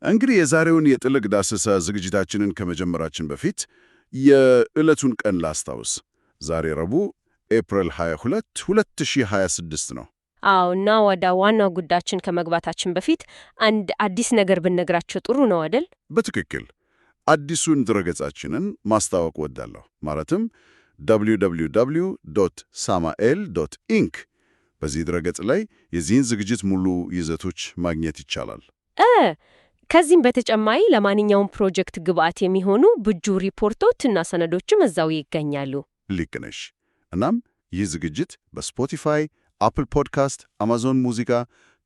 እንግዲህ የዛሬውን የጥልቅ ዳሰሳ ዝግጅታችንን ከመጀመራችን በፊት የዕለቱን ቀን ላስታውስ። ዛሬ ረቡዕ ኤፕሪል 22 2026 ነው። አዎ፣ እና ወደ ዋናው ጉዳያችን ከመግባታችን በፊት አንድ አዲስ ነገር ብንነግራቸው ጥሩ ነው አይደል? በትክክል አዲሱን ድረገጻችንን ማስታወቅ ወዳለሁ። ማለትም www.samael.inc። በዚህ ድረገጽ ላይ የዚህን ዝግጅት ሙሉ ይዘቶች ማግኘት ይቻላል። ከዚህም በተጨማሪ ለማንኛውም ፕሮጀክት ግብዓት የሚሆኑ ብጁ ሪፖርቶች እና ሰነዶችም እዛው ይገኛሉ። ልክ ነሽ። እናም ይህ ዝግጅት በስፖቲፋይ፣ አፕል ፖድካስት፣ አማዞን ሙዚቃ፣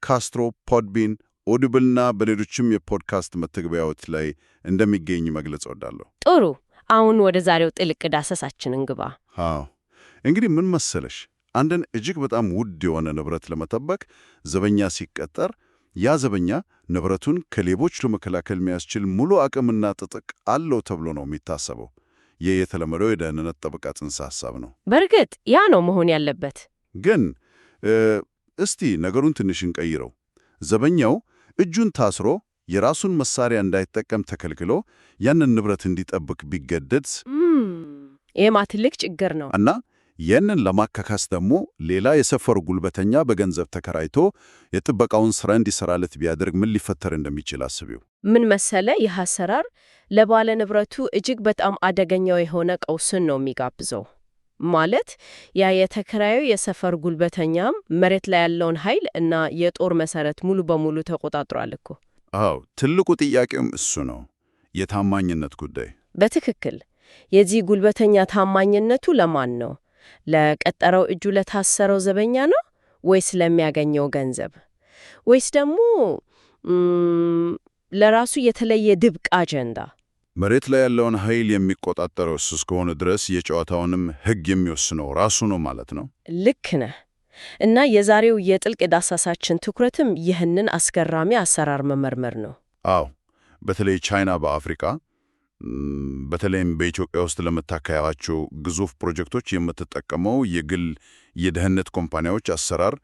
ካስትሮ፣ ፖድቢን፣ ኦዲብልና በሌሎችም የፖድካስት መተግበያዎች ላይ እንደሚገኝ መግለጽ እወዳለሁ። ጥሩ። አሁን ወደ ዛሬው ጥልቅ ዳሰሳችን እንግባ። አዎ፣ እንግዲህ ምን መሰለሽ፣ አንድን እጅግ በጣም ውድ የሆነ ንብረት ለመጠበቅ ዘበኛ ሲቀጠር ያ ዘበኛ ንብረቱን ከሌቦች ለመከላከል የሚያስችል ሙሉ አቅምና ጥጥቅ አለው ተብሎ ነው የሚታሰበው። ይህ የተለመደው የደህንነት ጠበቃ ጽንሰ ሐሳብ ነው። በእርግጥ ያ ነው መሆን ያለበት። ግን እስቲ ነገሩን ትንሽ እንቀይረው። ዘበኛው እጁን ታስሮ የራሱን መሳሪያ እንዳይጠቀም ተከልክሎ ያንን ንብረት እንዲጠብቅ ቢገደድ ይህማ ትልቅ ችግር ነው። እና ይህንን ለማካካስ ደግሞ ሌላ የሰፈሩ ጉልበተኛ በገንዘብ ተከራይቶ የጥበቃውን ስራ እንዲሰራለት ቢያደርግ ምን ሊፈጠር እንደሚችል አስቢው። ምን መሰለ፣ ይህ አሰራር ለባለ ንብረቱ እጅግ በጣም አደገኛው የሆነ ቀውስን ነው የሚጋብዘው። ማለት ያ የተከራዩ የሰፈር ጉልበተኛም መሬት ላይ ያለውን ኃይል እና የጦር መሰረት ሙሉ በሙሉ ተቆጣጥሯል እኮ። አዎ፣ ትልቁ ጥያቄውም እሱ ነው፣ የታማኝነት ጉዳይ። በትክክል። የዚህ ጉልበተኛ ታማኝነቱ ለማን ነው? ለቀጠረው እጁ ለታሰረው ዘበኛ ነው ወይስ ለሚያገኘው ገንዘብ? ወይስ ደግሞ ለራሱ የተለየ ድብቅ አጀንዳ? መሬት ላይ ያለውን ኃይል የሚቆጣጠረው እሱ እስከሆነ ድረስ የጨዋታውንም ሕግ የሚወስነው ራሱ ነው ማለት ነው። ልክ ነህ። እና የዛሬው የጥልቅ ዳሰሳችን ትኩረትም ይህንን አስገራሚ አሰራር መመርመር ነው። አዎ፣ በተለይ ቻይና በአፍሪካ በተለይም በኢትዮጵያ ውስጥ ለምታካሄዳቸው ግዙፍ ፕሮጀክቶች የምትጠቀመው የግል የደህንነት ኮምፓኒዎች አሰራር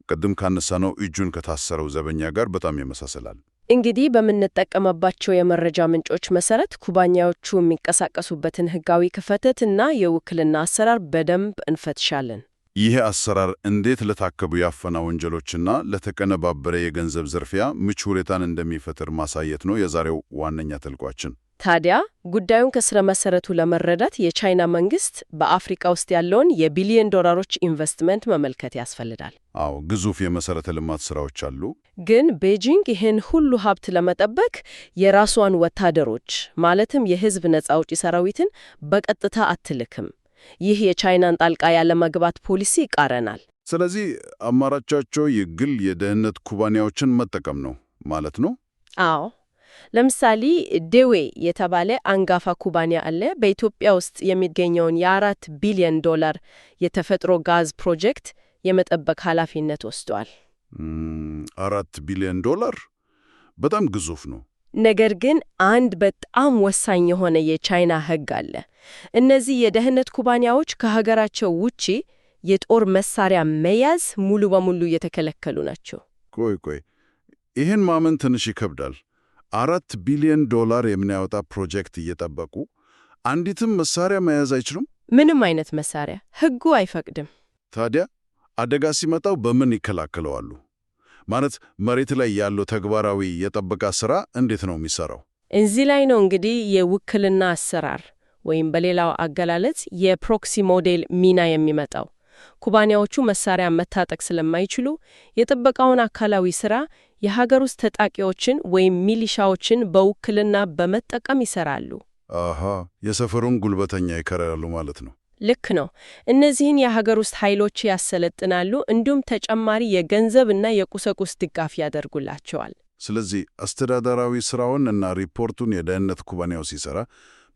ቅድም ካነሳነው እጁን ከታሰረው ዘበኛ ጋር በጣም ይመሳሰላል። እንግዲህ በምንጠቀምባቸው የመረጃ ምንጮች መሰረት ኩባንያዎቹ የሚንቀሳቀሱበትን ሕጋዊ ክፍተት እና የውክልና አሰራር በደንብ እንፈትሻለን። ይህ አሰራር እንዴት ለታከቡ ያፈና ወንጀሎችና ለተቀነባበረ የገንዘብ ዝርፊያ ምቹ ሁኔታን እንደሚፈጥር ማሳየት ነው የዛሬው ዋነኛ ተልኳችን። ታዲያ ጉዳዩን ከስረ መሰረቱ ለመረዳት የቻይና መንግስት በአፍሪካ ውስጥ ያለውን የቢሊዮን ዶላሮች ኢንቨስትመንት መመልከት ያስፈልጋል። አዎ፣ ግዙፍ የመሰረተ ልማት ስራዎች አሉ። ግን ቤጂንግ ይህን ሁሉ ሀብት ለመጠበቅ የራሷን ወታደሮች ማለትም የህዝብ ነጻ አውጪ ሰራዊትን በቀጥታ አትልክም። ይህ የቻይናን ጣልቃ ያለመግባት ፖሊሲ ይቃረናል። ስለዚህ አማራጫቸው የግል የደህንነት ኩባንያዎችን መጠቀም ነው ማለት ነው። አዎ፣ ለምሳሌ ዴዌ የተባለ አንጋፋ ኩባንያ አለ። በኢትዮጵያ ውስጥ የሚገኘውን የ4 ቢሊዮን ዶላር የተፈጥሮ ጋዝ ፕሮጀክት የመጠበቅ ኃላፊነት ወስዷል። 4 ቢሊዮን ዶላር በጣም ግዙፍ ነው። ነገር ግን አንድ በጣም ወሳኝ የሆነ የቻይና ሕግ አለ። እነዚህ የደህንነት ኩባንያዎች ከሀገራቸው ውጪ የጦር መሳሪያ መያዝ ሙሉ በሙሉ የተከለከሉ ናቸው። ቆይ፣ ይህን ማመን ትንሽ ይከብዳል። 4 ቢሊዮን ዶላር የሚያወጣ ፕሮጀክት እየጠበቁ አንዲትም መሳሪያ መያዝ አይችሉም? ምንም አይነት መሳሪያ ሕጉ አይፈቅድም። ታዲያ አደጋ ሲመጣው በምን ይከላከለዋሉ? ማለት መሬት ላይ ያለው ተግባራዊ የጠበቃ ሥራ እንዴት ነው የሚሰራው? እዚህ ላይ ነው እንግዲህ የውክልና አሰራር ወይም በሌላው አገላለጽ የፕሮክሲ ሞዴል ሚና የሚመጣው። ኩባንያዎቹ መሳሪያ መታጠቅ ስለማይችሉ የጥበቃውን አካላዊ ሥራ የሀገር ውስጥ ታጣቂዎችን ወይም ሚሊሻዎችን በውክልና በመጠቀም ይሰራሉ። አሃ፣ የሰፈሩን ጉልበተኛ ይከራሉ ማለት ነው። ልክ ነው። እነዚህን የሀገር ውስጥ ኃይሎች ያሰለጥናሉ፣ እንዲሁም ተጨማሪ የገንዘብና የቁሳቁስ ድጋፍ ያደርጉላቸዋል። ስለዚህ አስተዳደራዊ ስራውን እና ሪፖርቱን የደህንነት ኩባንያው ሲሰራ፣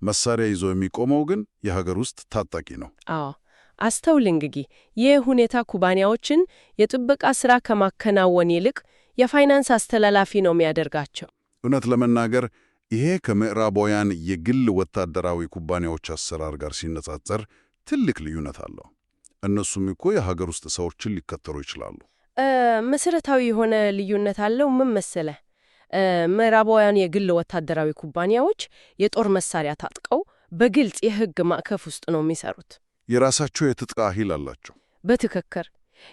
መሳሪያ ይዞ የሚቆመው ግን የሀገር ውስጥ ታጣቂ ነው። አዎ፣ አስተውል እንግዲህ ይህ ሁኔታ ኩባንያዎችን የጥበቃ ሥራ ከማከናወን ይልቅ የፋይናንስ አስተላላፊ ነው የሚያደርጋቸው። እውነት ለመናገር ይሄ ከምዕራባውያን የግል ወታደራዊ ኩባንያዎች አሰራር ጋር ሲነጻጸር ትልቅ ልዩነት አለው። እነሱም እኮ የሀገር ውስጥ ሰዎችን ሊከተሉ ይችላሉ። መሰረታዊ የሆነ ልዩነት አለው። ምን መሰለህ? ምዕራባውያን የግል ወታደራዊ ኩባንያዎች የጦር መሳሪያ ታጥቀው በግልጽ የሕግ ማዕቀፍ ውስጥ ነው የሚሰሩት። የራሳቸው የትጥቅ ኃይል አላቸው። በትክክል።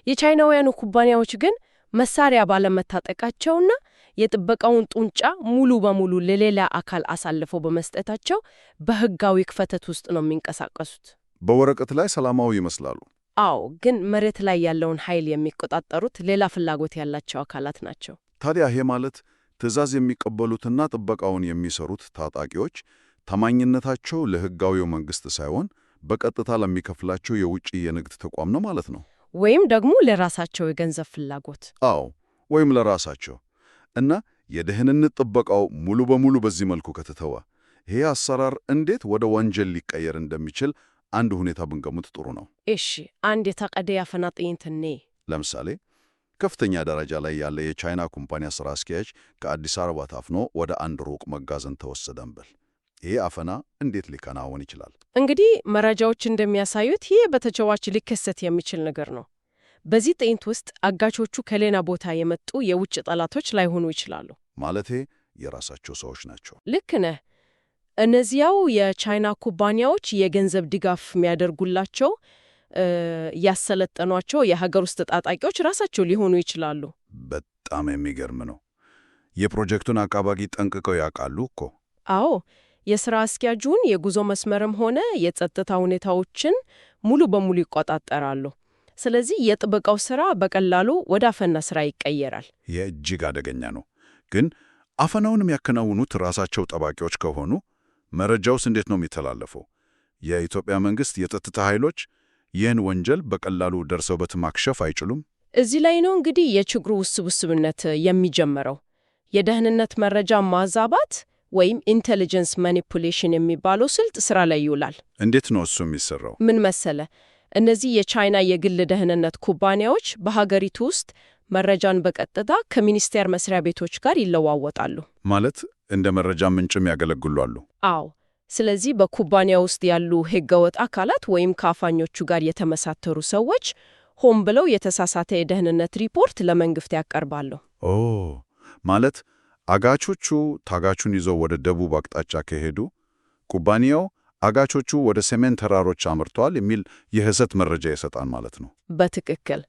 የቻይናውያኑ ኩባንያዎች ግን መሳሪያ ባለመታጠቃቸውና የጥበቃውን ጡንቻ ሙሉ በሙሉ ለሌላ አካል አሳልፈው በመስጠታቸው በሕጋዊ ክፍተት ውስጥ ነው የሚንቀሳቀሱት። በወረቀት ላይ ሰላማዊ ይመስላሉ። አዎ፣ ግን መሬት ላይ ያለውን ኃይል የሚቆጣጠሩት ሌላ ፍላጎት ያላቸው አካላት ናቸው። ታዲያ ይሄ ማለት ትዕዛዝ የሚቀበሉትና ጥበቃውን የሚሰሩት ታጣቂዎች ታማኝነታቸው ለሕጋዊው መንግሥት ሳይሆን በቀጥታ ለሚከፍላቸው የውጭ የንግድ ተቋም ነው ማለት ነው። ወይም ደግሞ ለራሳቸው የገንዘብ ፍላጎት። አዎ፣ ወይም ለራሳቸው እና የደህንነት ጥበቃው ሙሉ በሙሉ በዚህ መልኩ ከተተወ ይሄ አሰራር እንዴት ወደ ወንጀል ሊቀየር እንደሚችል አንድ ሁኔታ ብንገምት ጥሩ ነው። እሺ፣ አንድ የታቀደ ያፈና ጥይንት እኔ ለምሳሌ ከፍተኛ ደረጃ ላይ ያለ የቻይና ኩባንያ ሥራ አስኪያጅ ከአዲስ አበባ ታፍኖ ወደ አንድ ሩቅ መጋዘን ተወሰደ እንበል። ይሄ አፈና እንዴት ሊከናወን ይችላል? እንግዲህ መረጃዎች እንደሚያሳዩት ይህ በተጨዋች ሊከሰት የሚችል ነገር ነው። በዚህ ጥይንት ውስጥ አጋቾቹ ከሌላ ቦታ የመጡ የውጭ ጠላቶች ላይሆኑ ይችላሉ። ማለቴ የራሳቸው ሰዎች ናቸው። ልክ ነህ። እነዚያው የቻይና ኩባንያዎች የገንዘብ ድጋፍ የሚያደርጉላቸው ያሰለጠኗቸው የሀገር ውስጥ ታጣቂዎች ራሳቸው ሊሆኑ ይችላሉ። በጣም የሚገርም ነው። የፕሮጀክቱን አቃባጊ ጠንቅቀው ያውቃሉ እኮ። አዎ፣ የሥራ አስኪያጁን የጉዞ መስመርም ሆነ የጸጥታ ሁኔታዎችን ሙሉ በሙሉ ይቆጣጠራሉ። ስለዚህ የጥበቃው ሥራ በቀላሉ ወደ አፈና ሥራ ይቀየራል። የእጅግ አደገኛ ነው። ግን አፈናውን የሚያከናውኑት ራሳቸው ጠባቂዎች ከሆኑ መረጃውስ እንዴት ነው የሚተላለፈው? የኢትዮጵያ መንግሥት የጸጥታ ኃይሎች ይህን ወንጀል በቀላሉ ደርሰውበት ማክሸፍ አይችሉም? እዚህ ላይ ነው እንግዲህ የችግሩ ውስብስብነት የሚጀምረው። የደህንነት መረጃ ማዛባት ወይም ኢንቴሊጀንስ ማኒፑሌሽን የሚባለው ስልት ሥራ ላይ ይውላል። እንዴት ነው እሱ የሚሰራው? ምን መሰለ፣ እነዚህ የቻይና የግል ደህንነት ኩባንያዎች በሀገሪቱ ውስጥ መረጃን በቀጥታ ከሚኒስቴር መስሪያ ቤቶች ጋር ይለዋወጣሉ። ማለት እንደ መረጃ ምንጭም ያገለግላሉ። አዎ። ስለዚህ በኩባንያ ውስጥ ያሉ ሕገወጥ አካላት ወይም ከአፋኞቹ ጋር የተመሳተሩ ሰዎች ሆን ብለው የተሳሳተ የደህንነት ሪፖርት ለመንግስት ያቀርባሉ። ኦ፣ ማለት አጋቾቹ ታጋቹን ይዘው ወደ ደቡብ አቅጣጫ ከሄዱ ኩባንያው አጋቾቹ ወደ ሰሜን ተራሮች አምርተዋል የሚል የሐሰት መረጃ ይሰጣል ማለት ነው። በትክክል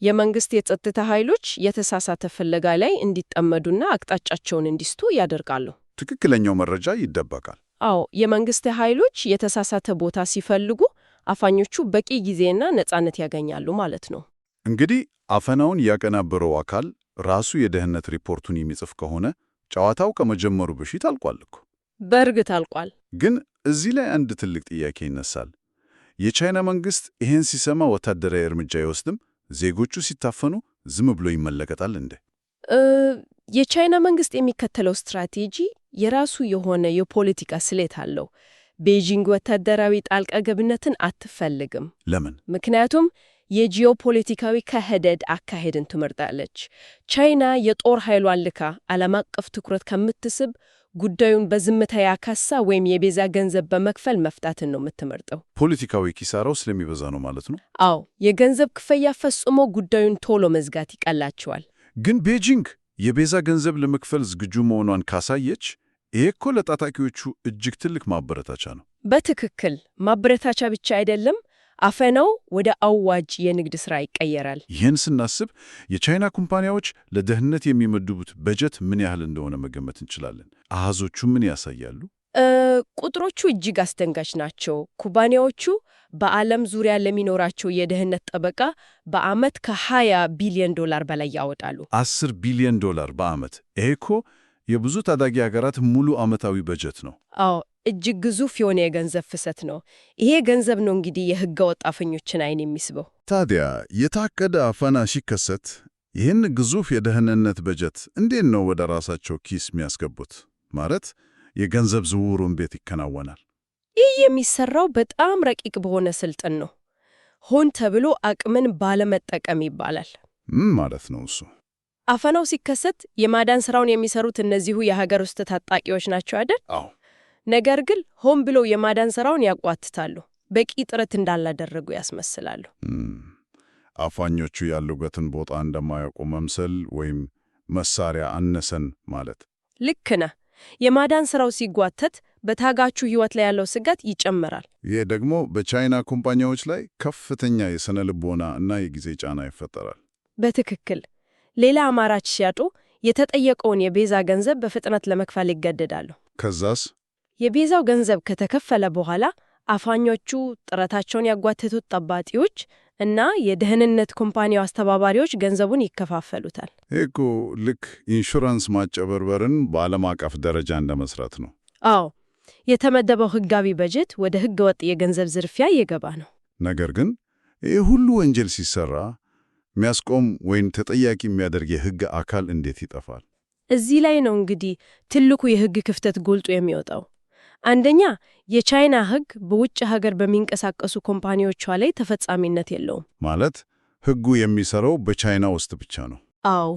የመንግስት የጸጥታ ኃይሎች የተሳሳተ ፍለጋ ላይ እንዲጠመዱና አቅጣጫቸውን እንዲስቱ ያደርጋሉ። ትክክለኛው መረጃ ይደበቃል። አዎ፣ የመንግስት ኃይሎች የተሳሳተ ቦታ ሲፈልጉ አፋኞቹ በቂ ጊዜና ነጻነት ያገኛሉ ማለት ነው። እንግዲህ አፈናውን ያቀናበረው አካል ራሱ የደህንነት ሪፖርቱን የሚጽፍ ከሆነ ጨዋታው ከመጀመሩ በፊት አልቋል እኮ። በእርግጥ አልቋል። ግን እዚህ ላይ አንድ ትልቅ ጥያቄ ይነሳል። የቻይና መንግስት ይህን ሲሰማ ወታደራዊ እርምጃ አይወስድም? ዜጎቹ ሲታፈኑ ዝም ብሎ ይመለከታል እንዴ? የቻይና መንግስት የሚከተለው ስትራቴጂ የራሱ የሆነ የፖለቲካ ስሌት አለው። ቤጂንግ ወታደራዊ ጣልቃ ገብነትን አትፈልግም። ለምን? ምክንያቱም የጂኦፖለቲካዊ ከህደድ አካሄድን ትመርጣለች። ቻይና የጦር ኃይሏን ልካ ዓለም አቀፍ ትኩረት ከምትስብ ጉዳዩን በዝምታ ያካሳ ወይም የቤዛ ገንዘብ በመክፈል መፍታትን ነው የምትመርጠው። ፖለቲካዊ ኪሳራው ስለሚበዛ ነው ማለት ነው? አዎ፣ የገንዘብ ክፍያ ፈጽሞ ጉዳዩን ቶሎ መዝጋት ይቀላቸዋል። ግን ቤጂንግ የቤዛ ገንዘብ ለመክፈል ዝግጁ መሆኗን ካሳየች ይሄ እኮ ለታጣቂዎቹ እጅግ ትልቅ ማበረታቻ ነው። በትክክል ማበረታቻ ብቻ አይደለም፣ አፈናው ወደ አዋጅ የንግድ ሥራ ይቀየራል። ይህን ስናስብ የቻይና ኩባንያዎች ለደህንነት የሚመድቡት በጀት ምን ያህል እንደሆነ መገመት እንችላለን። አሃዞቹ ምን ያሳያሉ? ቁጥሮቹ እጅግ አስደንጋጭ ናቸው። ኩባንያዎቹ በዓለም ዙሪያ ለሚኖራቸው የደህንነት ጠበቃ በዓመት ከ20 ቢሊዮን ዶላር በላይ ያወጣሉ። 10 ቢሊዮን ዶላር በዓመት! ይሄ እኮ የብዙ ታዳጊ ሀገራት ሙሉ ዓመታዊ በጀት ነው። አዎ፣ እጅግ ግዙፍ የሆነ የገንዘብ ፍሰት ነው። ይሄ ገንዘብ ነው እንግዲህ የሕገ ወጥ አፈኞችን ዓይን የሚስበው። ታዲያ የታቀደ አፈና ሲከሰት ይህን ግዙፍ የደህንነት በጀት እንዴት ነው ወደ ራሳቸው ኪስ የሚያስገቡት? ማለት የገንዘብ ዝውውሩን ቤት ይከናወናል? ይህ የሚሰራው በጣም ረቂቅ በሆነ ስልጥን ነው። ሆን ተብሎ አቅምን ባለመጠቀም ይባላል። ማለት ነው እሱ? አፈናው ሲከሰት የማዳን ስራውን የሚሰሩት እነዚሁ የሀገር ውስጥ ታጣቂዎች ናቸው አይደል? አዎ። ነገር ግን ሆን ብለው የማዳን ስራውን ያቋትታሉ። በቂ ጥረት እንዳላደረጉ ያስመስላሉ። አፋኞቹ ያሉበትን ቦታ እንደማያውቁ መምሰል ወይም መሳሪያ አነሰን ማለት። ልክ ነህ። የማዳን ስራው ሲጓተት በታጋቹ ሕይወት ላይ ያለው ስጋት ይጨምራል። ይህ ደግሞ በቻይና ኩባንያዎች ላይ ከፍተኛ የሥነ ልቦና እና የጊዜ ጫና ይፈጠራል። በትክክል። ሌላ አማራጭ ሲያጡ የተጠየቀውን የቤዛ ገንዘብ በፍጥነት ለመክፈል ይገደዳሉ። ከዛስ? የቤዛው ገንዘብ ከተከፈለ በኋላ አፋኞቹ፣ ጥረታቸውን ያጓተቱት ጠባቂዎች እና የደህንነት ኮምፓኒው አስተባባሪዎች ገንዘቡን ይከፋፈሉታል። ይህ እኮ ልክ ኢንሹራንስ ማጨበርበርን በዓለም አቀፍ ደረጃ እንደመስራት ነው። አዎ፣ የተመደበው ሕጋዊ በጀት ወደ ሕገ ወጥ የገንዘብ ዝርፊያ እየገባ ነው። ነገር ግን ይህ ሁሉ ወንጀል ሲሰራ የሚያስቆም ወይም ተጠያቂ የሚያደርግ የሕግ አካል እንዴት ይጠፋል? እዚህ ላይ ነው እንግዲህ ትልቁ የሕግ ክፍተት ጎልቶ የሚወጣው። አንደኛ፣ የቻይና ሕግ በውጭ ሀገር በሚንቀሳቀሱ ኮምፓኒዎቿ ላይ ተፈጻሚነት የለውም። ማለት ሕጉ የሚሰራው በቻይና ውስጥ ብቻ ነው። አዎ።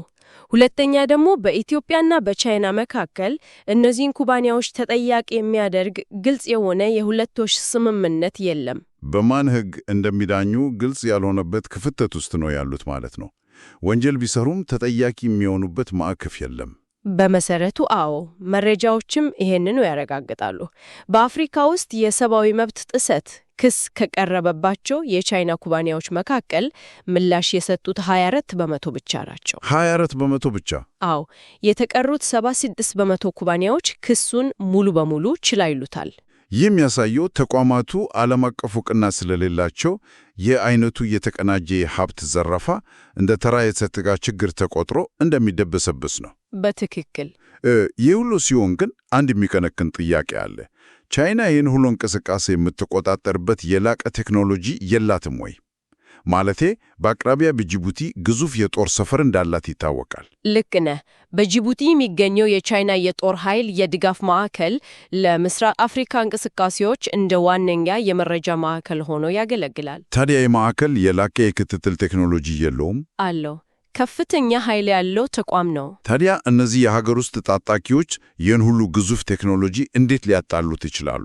ሁለተኛ ደግሞ በኢትዮጵያና በቻይና መካከል እነዚህን ኩባንያዎች ተጠያቂ የሚያደርግ ግልጽ የሆነ የሁለትዮሽ ስምምነት የለም። በማን ሕግ እንደሚዳኙ ግልጽ ያልሆነበት ክፍተት ውስጥ ነው ያሉት ማለት ነው። ወንጀል ቢሰሩም ተጠያቂ የሚሆኑበት ማዕቀፍ የለም። በመሰረቱ አዎ፣ መረጃዎችም ይሄንኑ ያረጋግጣሉ። በአፍሪካ ውስጥ የሰብአዊ መብት ጥሰት ክስ ከቀረበባቸው የቻይና ኩባንያዎች መካከል ምላሽ የሰጡት 24 በመቶ ብቻ ናቸው። 24 በመቶ ብቻ? አዎ፣ የተቀሩት 76 በመቶ ኩባንያዎች ክሱን ሙሉ በሙሉ ችላ ይሉታል። ይህ የሚያሳየው ተቋማቱ ዓለም አቀፍ ዕውቅና ስለሌላቸው የአይነቱ የተቀናጀ የሀብት ዘረፋ እንደ ተራ የጸጥታ ችግር ተቆጥሮ እንደሚደበሰብስ ነው። በትክክል። ይህ ሁሉ ሲሆን ግን አንድ የሚከነክን ጥያቄ አለ። ቻይና ይህን ሁሉ እንቅስቃሴ የምትቆጣጠርበት የላቀ ቴክኖሎጂ የላትም ወይ? ማለቴ በአቅራቢያ በጅቡቲ ግዙፍ የጦር ሰፈር እንዳላት ይታወቃል። ልክ ነህ። በጅቡቲ የሚገኘው የቻይና የጦር ኃይል የድጋፍ ማዕከል ለምስራቅ አፍሪካ እንቅስቃሴዎች እንደ ዋነኛ የመረጃ ማዕከል ሆኖ ያገለግላል። ታዲያ የማዕከል የላቀ የክትትል ቴክኖሎጂ የለውም? አለው። ከፍተኛ ኃይል ያለው ተቋም ነው። ታዲያ እነዚህ የሀገር ውስጥ ታጣቂዎች ይህን ሁሉ ግዙፍ ቴክኖሎጂ እንዴት ሊያጣሉት ይችላሉ?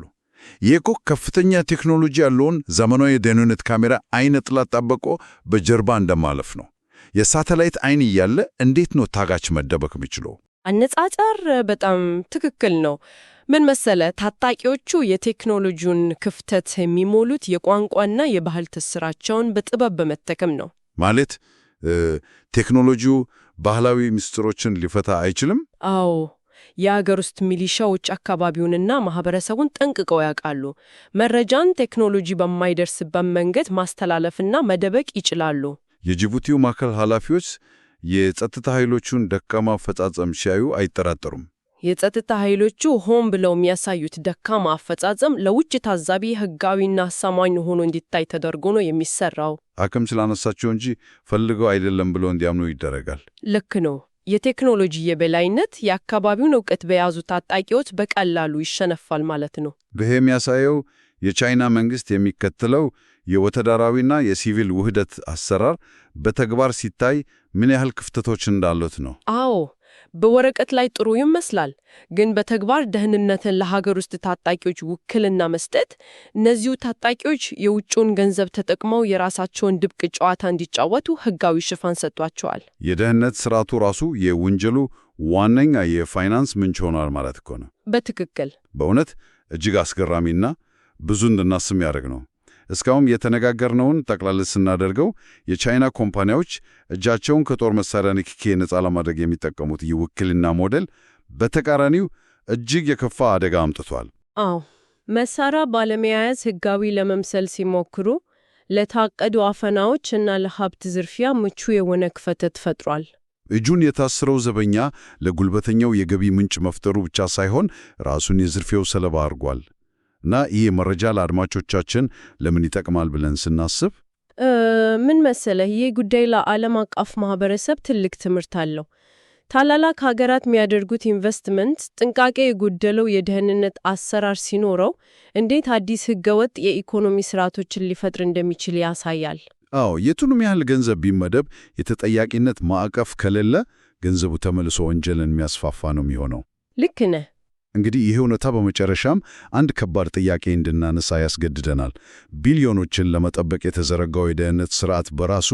ይህ እኮ ከፍተኛ ቴክኖሎጂ ያለውን ዘመናዊ የደህንነት ካሜራ አይነ ጥላ ጠብቆ በጀርባ እንደማለፍ ነው። የሳተላይት አይን እያለ እንዴት ነው ታጋች መደበቅ የሚችለው? አነጻጸር በጣም ትክክል ነው። ምን መሰለ፣ ታጣቂዎቹ የቴክኖሎጂውን ክፍተት የሚሞሉት የቋንቋና የባህል ትስስራቸውን በጥበብ በመጠቀም ነው። ማለት ቴክኖሎጂው ባህላዊ ምስጢሮችን ሊፈታ አይችልም? አዎ። የአገር ውስጥ ሚሊሻዎች አካባቢውንና ማህበረሰቡን ጠንቅቀው ያውቃሉ። መረጃን ቴክኖሎጂ በማይደርስበት መንገድ ማስተላለፍና መደበቅ ይችላሉ። የጅቡቲው ማዕከል ኃላፊዎች የጸጥታ ኃይሎቹን ደካማ አፈጻጸም ሲያዩ አይጠራጠሩም። የጸጥታ ኃይሎቹ ሆን ብለው የሚያሳዩት ደካማ አፈጻጸም ለውጭ ታዛቢ ሕጋዊና አሳማኝ ሆኖ እንዲታይ ተደርጎ ነው የሚሰራው። አቅም ስላነሳቸው እንጂ ፈልገው አይደለም ብሎ እንዲያምኑ ይደረጋል። ልክ ነው። የቴክኖሎጂ የበላይነት የአካባቢውን ዕውቀት በያዙ ታጣቂዎች በቀላሉ ይሸነፋል ማለት ነው። ይህ የሚያሳየው የቻይና መንግሥት የሚከተለው የወታደራዊና የሲቪል ውህደት አሰራር በተግባር ሲታይ ምን ያህል ክፍተቶች እንዳሉት ነው። አዎ፣ በወረቀት ላይ ጥሩ ይመስላል፣ ግን በተግባር ደህንነትን ለሀገር ውስጥ ታጣቂዎች ውክልና መስጠት እነዚሁ ታጣቂዎች የውጭውን ገንዘብ ተጠቅመው የራሳቸውን ድብቅ ጨዋታ እንዲጫወቱ ሕጋዊ ሽፋን ሰጥቷቸዋል። የደህንነት ስርዓቱ ራሱ የወንጀሉ ዋነኛ የፋይናንስ ምንጭ ሆኗል ማለት እኮ ነው። በትክክል። በእውነት እጅግ አስገራሚና ብዙ እንድናስብ ያደርግ ነው። እስካሁን የተነጋገርነውን ጠቅላላ ስናደርገው የቻይና ኮምፓኒዎች እጃቸውን ከጦር መሳሪያ ንክኪ ነፃ ለማድረግ የሚጠቀሙት የውክልና ሞዴል በተቃራኒው እጅግ የከፋ አደጋ አምጥቷል። አዎ፣ መሳሪያ ባለመያዝ ሕጋዊ ለመምሰል ሲሞክሩ ለታቀዱ አፈናዎች እና ለሀብት ዝርፊያ ምቹ የሆነ ክፍተት ፈጥሯል። እጁን የታሰረው ዘበኛ ለጉልበተኛው የገቢ ምንጭ መፍጠሩ ብቻ ሳይሆን ራሱን የዝርፊያው ሰለባ አድርጓል። እና ይህ መረጃ ለአድማጮቻችን ለምን ይጠቅማል ብለን ስናስብ ምን መሰለህ፣ ይህ ጉዳይ ለዓለም አቀፍ ማህበረሰብ ትልቅ ትምህርት አለው። ታላላቅ ሀገራት የሚያደርጉት ኢንቨስትመንት ጥንቃቄ የጎደለው የደህንነት አሰራር ሲኖረው እንዴት አዲስ ህገወጥ የኢኮኖሚ ስርዓቶችን ሊፈጥር እንደሚችል ያሳያል። አዎ፣ የቱንም ያህል ገንዘብ ቢመደብ የተጠያቂነት ማዕቀፍ ከሌለ ገንዘቡ ተመልሶ ወንጀልን የሚያስፋፋ ነው የሚሆነው። ልክ ነህ። እንግዲህ ይህ እውነታ በመጨረሻም አንድ ከባድ ጥያቄ እንድናነሳ ያስገድደናል። ቢሊዮኖችን ለመጠበቅ የተዘረጋው የደህንነት ስርዓት በራሱ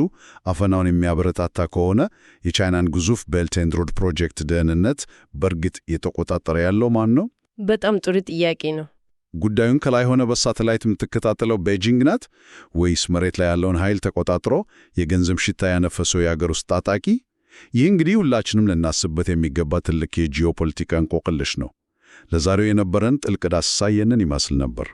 አፈናውን የሚያበረታታ ከሆነ የቻይናን ግዙፍ ቤልት ኤንድ ሮድ ፕሮጀክት ደህንነት በእርግጥ እየተቆጣጠረ ያለው ማን ነው? በጣም ጥሩ ጥያቄ ነው። ጉዳዩን ከላይ ሆነ በሳተላይት የምትከታተለው ቤጂንግ ናት ወይስ መሬት ላይ ያለውን ኃይል ተቆጣጥሮ የገንዘብ ሽታ ያነፈሰው የአገር ውስጥ ታጣቂ? ይህ እንግዲህ ሁላችንም ልናስብበት የሚገባ ትልቅ የጂኦፖለቲካ እንቆቅልሽ ነው። ለዛሬው የነበረን ጥልቅ ዳሰሳ ይህንን ይመስል ነበር።